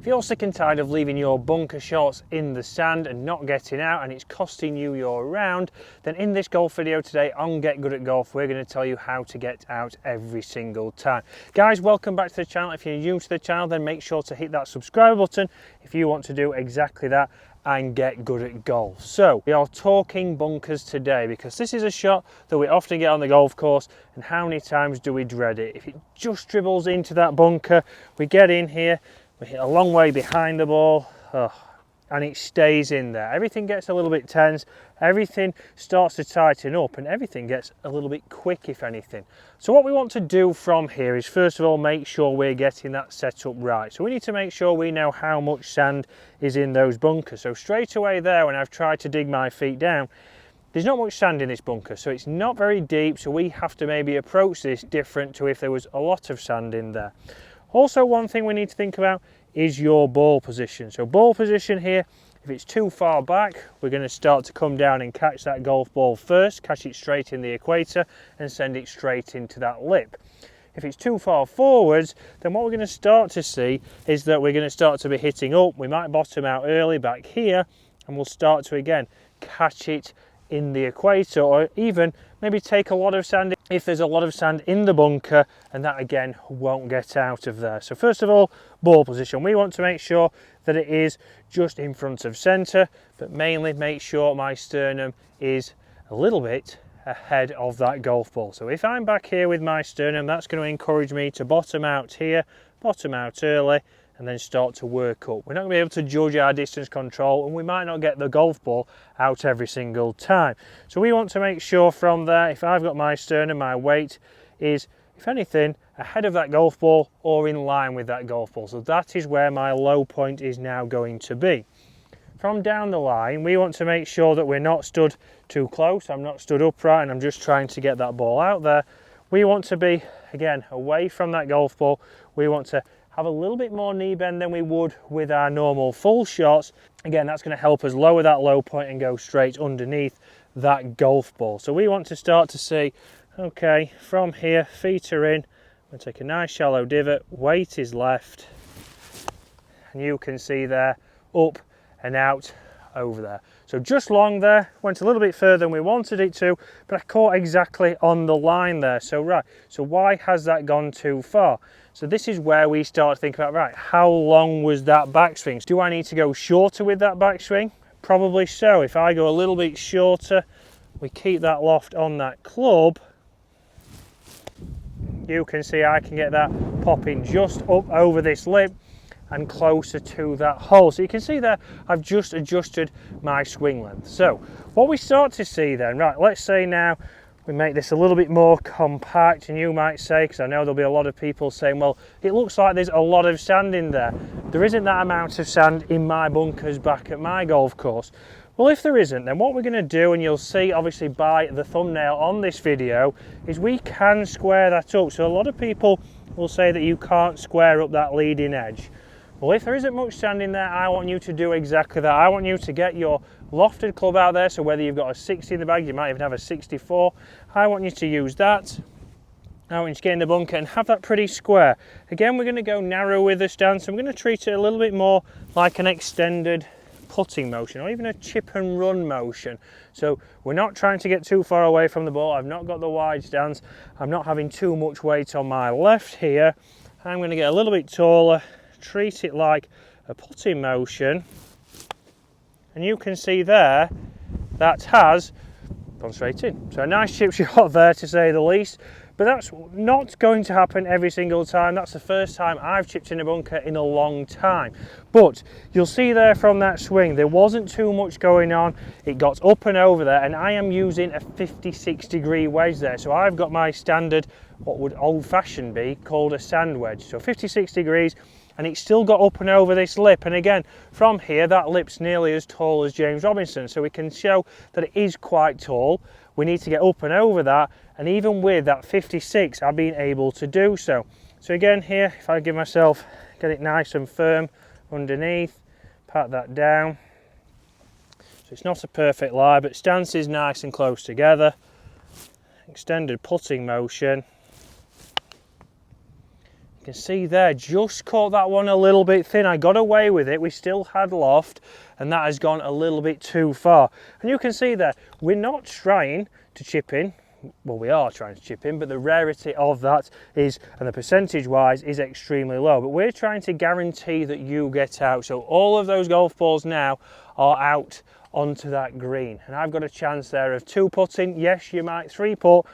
If you're sick and tired of leaving your bunker shots in the sand and not getting out and it's costing you your round, then in this golf video today on Get Good at Golf, we're going to tell you how to get out every single time. Guys, welcome back to the channel. If you're new to the channel, then make sure to hit that subscribe button if you want to do exactly that and get good at golf. So we are talking bunkers today because this is a shot that we often get on the golf course, and how many times do we dread it? If it just dribbles into that bunker, we get in here, we hit a long way behind the ball, and it stays in there. Everything gets a little bit tense, everything starts to tighten up, and everything gets a little bit quick, if anything. So what we want to do from here is, first of all, make sure we're getting that set up right. So we need to make sure we know how much sand is in those bunkers. So straight away there, when I've tried to dig my feet down, there's not much sand in this bunker, so it's not very deep, so we have to maybe approach this different to if there was a lot of sand in there. Also, one thing we need to think about is your ball position. So ball position here, if it's too far back, we're going to start to come down and catch that golf ball first, catch it straight in the equator and send it straight into that lip. If it's too far forwards, then what we're going to start to see is that we're going to start to be hitting up. We might bottom out early back here, and we'll start to again catch it in the equator, or even maybe take a lot of sand if there's a lot of sand in the bunker, and that again won't get out of there. So first of all, ball position. We want to make sure that it is just in front of center, but mainly make sure my sternum is a little bit ahead of that golf ball. So if I'm back here with my sternum, that's going to encourage me to bottom out here, bottom out early, and then start to work up. We're not going to be able to judge our distance control, and we might not get the golf ball out every single time. So we want to make sure from there, if I've got my sternum, my weight is, if anything, ahead of that golf ball or in line with that golf ball. So that is where my low point is now going to be. From down the line, we want to make sure that we're not stood too close. I'm not stood upright and I'm just trying to get that ball out there. We want to be, again, away from that golf ball. We want to have a little bit more knee bend than we would with our normal full shots. Again, that's going to help us lower that low point and go straight underneath that golf ball. So we want to start to see, okay, from here, feet are in, I'm going to take a nice shallow divot, weight is left, and you can see there, up and out over there. So just long there, went a little bit further than we wanted it to, but I caught exactly on the line there. So right, so why has that gone too far? So this is where we start to think about, right, how long was that backswing? Do I need to go shorter with that backswing? Probably so. If I go a little bit shorter, we keep that loft on that club, you can see I can get that popping just up over this lip and closer to that hole. So you can see there, I've just adjusted my swing length. So what we start to see then, right, let's say now we make this a little bit more compact, and you might say, because I know there'll be a lot of people saying, well, it looks like there's a lot of sand in there. There isn't that amount of sand in my bunkers back at my golf course. Well, if there isn't, then what we're going to do, and you'll see obviously by the thumbnail on this video, is we can square that up. So a lot of people will say that you can't square up that leading edge. Well, if there isn't much sand in there, I want you to do exactly that. I want you to get your lofted club out there, so whether you've got a 60 in the bag, you might even have a 64, I want you to use that. I want you to get in the bunker and have that pretty square. Again, we're going to go narrow with the stance. I'm going to treat it a little bit more like an extended putting motion, or even a chip and run motion. So we're not trying to get too far away from the ball. I've not got the wide stance. I'm not having too much weight on my left here. I'm going to get a little bit taller, treat it like a putting motion, and you can see there that has gone straight in. So a nice chip shot there, to say the least, but that's not going to happen every single time. That's the first time I've chipped in a bunker in a long time. But you'll see there from that swing, there wasn't too much going on. It got up and over there, and I am using a 56-degree wedge there. So I've got my standard, what would old-fashioned be called a sand wedge. So 56 degrees, and it's still got up and over this lip. And again, from here, that lip's nearly as tall as James Robinson, so we can show that it is quite tall. We need to get up and over that, and even with that 56, I've been able to do so. So again here, if I give myself, get it nice and firm underneath, pat that down. So it's not a perfect lie, but stance is nice and close together. Extended putting motion. You can see there, just caught that one a little bit thin. I got away with it. We still had loft, and that has gone a little bit too far. And you can see there, we're not trying to chip in. Well, we are trying to chip in, but the rarity of that is, and the percentage wise, is extremely low. But we're trying to guarantee that you get out. So all of those golf balls now are out onto that green. And I've got a chance there of 2-putting. Yes, you might 3-putt.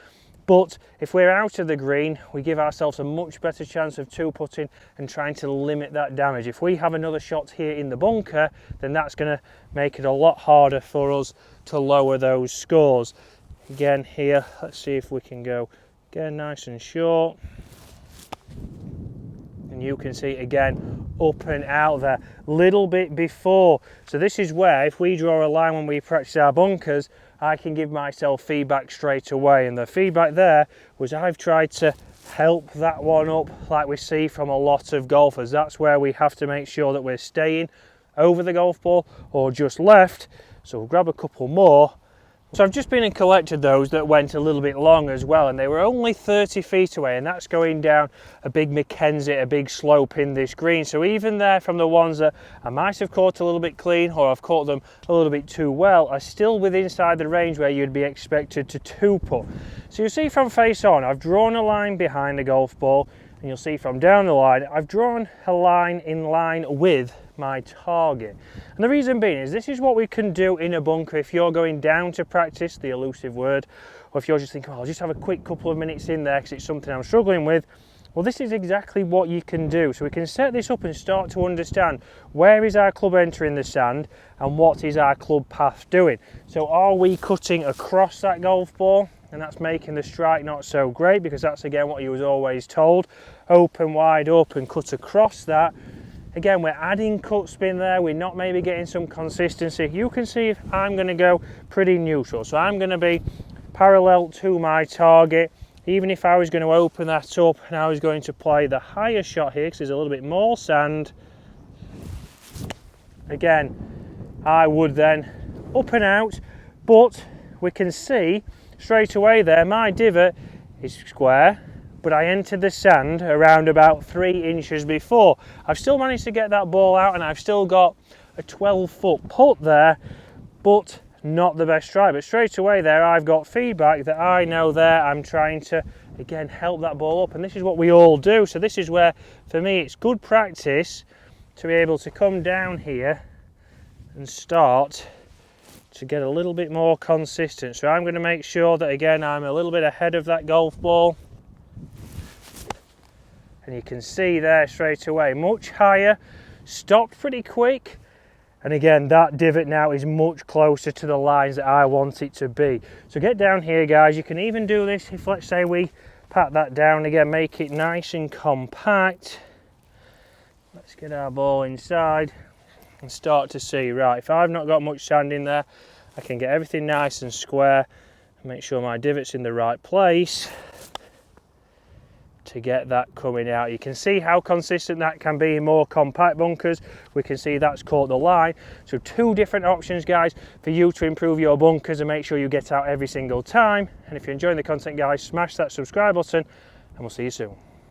But if we're out of the green, we give ourselves a much better chance of 2-putting and trying to limit that damage. If we have another shot here in the bunker, then that's going to make it a lot harder for us to lower those scores. Again here, let's see if we can go again nice and short. And you can see again up and out there, little bit before. So this is where, if we draw a line when we practice our bunkers, I can give myself feedback straight away. And the feedback there was I've tried to help that one up like we see from a lot of golfers. That's where we have to make sure that we're staying over the golf ball or just left. So we'll grab a couple more. So I've just been and collected those that went a little bit long as well, and they were only 30 feet away, and that's going down a big Mackenzie, a big slope in this green. So even there, from the ones that I might have caught a little bit clean or I've caught them a little bit too well, are still within inside the range where you'd be expected to 2-putt. So you see from face on, I've drawn a line behind the golf ball, and you'll see from down the line, I've drawn a line in line with my target. And the reason being is this is what we can do in a bunker if you're going down to practice, the elusive word, or if you're just thinking, oh, I'll just have a quick couple of minutes in there because it's something I'm struggling with. Well, this is exactly what you can do. So we can set this up and start to understand where is our club entering the sand and what is our club path doing. So are we cutting across that golf ball? And that's making the strike not so great, because that's again what you was always told. Open wide up and cut across that. Again, we're adding cut spin there, we're not maybe getting some consistency. You can see if I'm going to go pretty neutral. So I'm going to be parallel to my target. Even if I was going to open that up and I was going to play the higher shot here, because there's a little bit more sand, again, I would then up and out, but we can see straight away there, my divot is square, but I entered the sand around about 3 inches before. I've still managed to get that ball out, and I've still got a 12-foot putt there, but not the best strike. But straight away there, I've got feedback that I know there I'm trying to, again, help that ball up, and this is what we all do. So this is where, for me, it's good practice to be able to come down here and start to get a little bit more consistent. So I'm going to make sure that, again, I'm a little bit ahead of that golf ball. And you can see there straight away, much higher, stopped pretty quick. And again, that divot now is much closer to the lines that I want it to be. So get down here, guys. You can even do this if, let's say, we pat that down again, make it nice and compact. Let's get our ball inside and start to see, right, if I've not got much sand in there, I can get everything nice and square and make sure my divot's in the right place to get that coming out. You can see how consistent that can be in more compact bunkers. We can see that's caught the line. So 2 different options, guys, for you to improve your bunkers and make sure you get out every single time. And if you're enjoying the content, guys, smash that subscribe button and we'll see you soon.